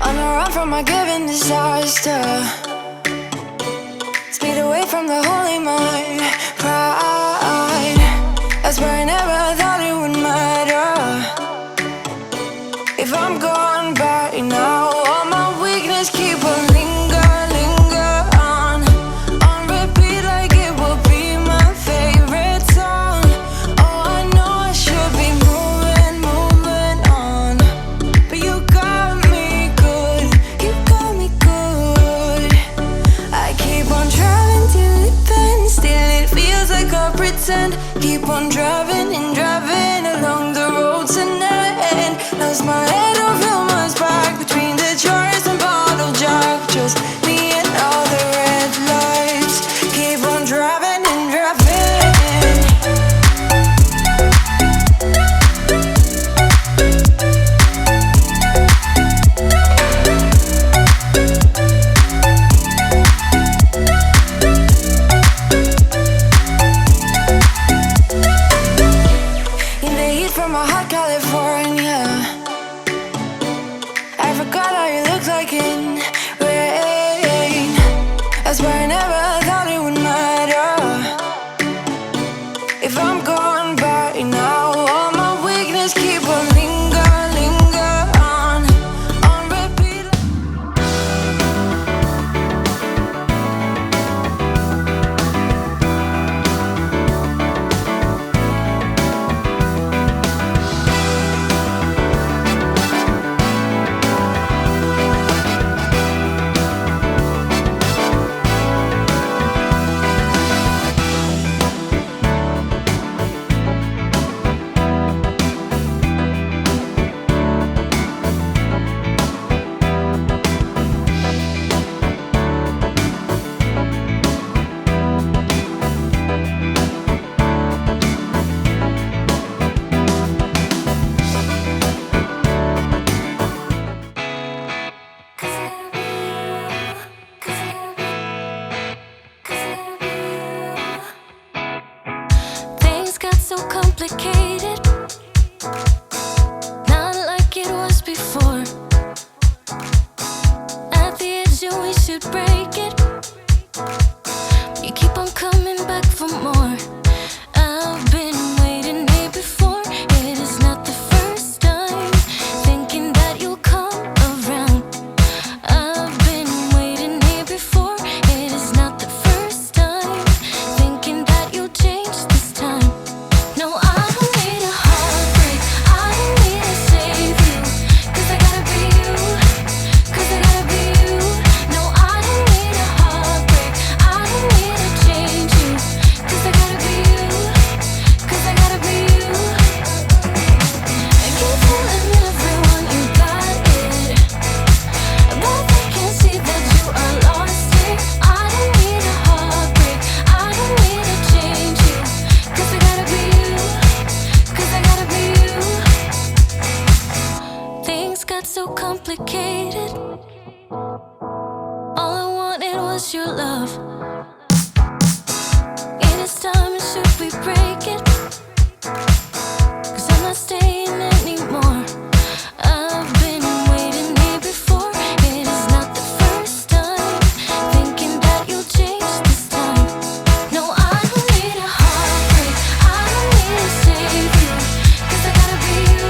On a run from my given disaster. Speed away from the holy mind. Pride. That's where I never thought it would matter. If I'm gone by now, all my weakness keep on linger on repeat like it will be my favorite song. Oh, I know I should be moving on, but you got me good, you got me good. I keep on driving till it bends, still it feels like I pretend. Keep on driving and driving along the roads and never end. Lost my head over my back between the jars and bottle jack. Just me and all the red lights. Keep on driving and driving. In the heat from a hot California, I forgot how you look like in rain. That's why I never thought it would matter. If I'm gone by now, all my weakness keep on linger on repeat. Things got so complicated, not like it was before. At the edge and we should break it. You keep on coming back for more. I've been waiting here before. It is not the first time, thinking that you'll come around. I've been waiting here before. It is not the first time, thinking that you'll change this time. No, I don't need a heartbreak, I don't need to save you, 'cause I gotta be you, 'cause I gotta be you. No, I don't need a heartbreak, I don't need to change you, 'cause I gotta be you, 'cause I gotta be you. I keep telling everyone you got it, but they can't see that you are lost here. I don't need a heartbreak, I don't need to change you, 'cause I gotta be you, 'cause I gotta be you. Things got so complicated, all I wanted was your love. It is time, and should we break it? 'Cause I'm not staying anymore. I've been waiting here before. It is not the first time, thinking that you'll change this time. No, I don't need a heartbreak, I don't need to save you, 'cause I gotta be you.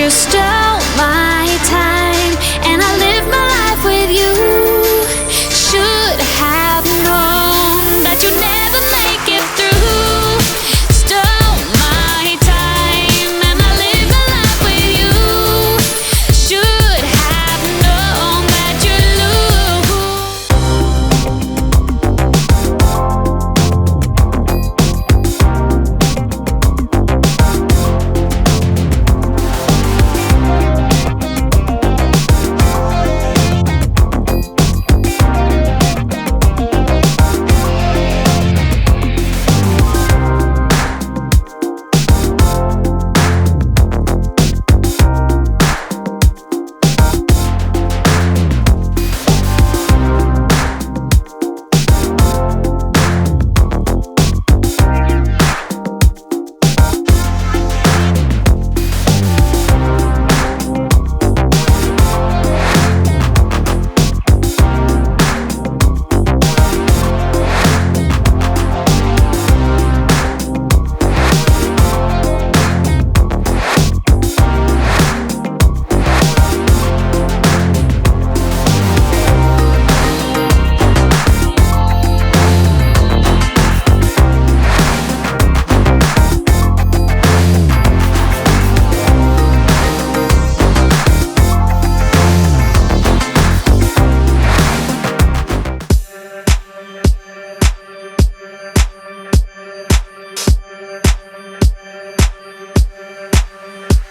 you stole my time, and I lived my life with you. Should have known that you'd never make it through. Stole my time, and I lived my life with you. Should have known that you'd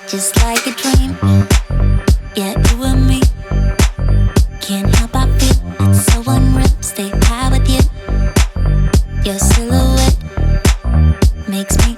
just like a dream. Yeah, you and me. Can't help but feel it's so unreal. Stay high with you. Your silhouette makes me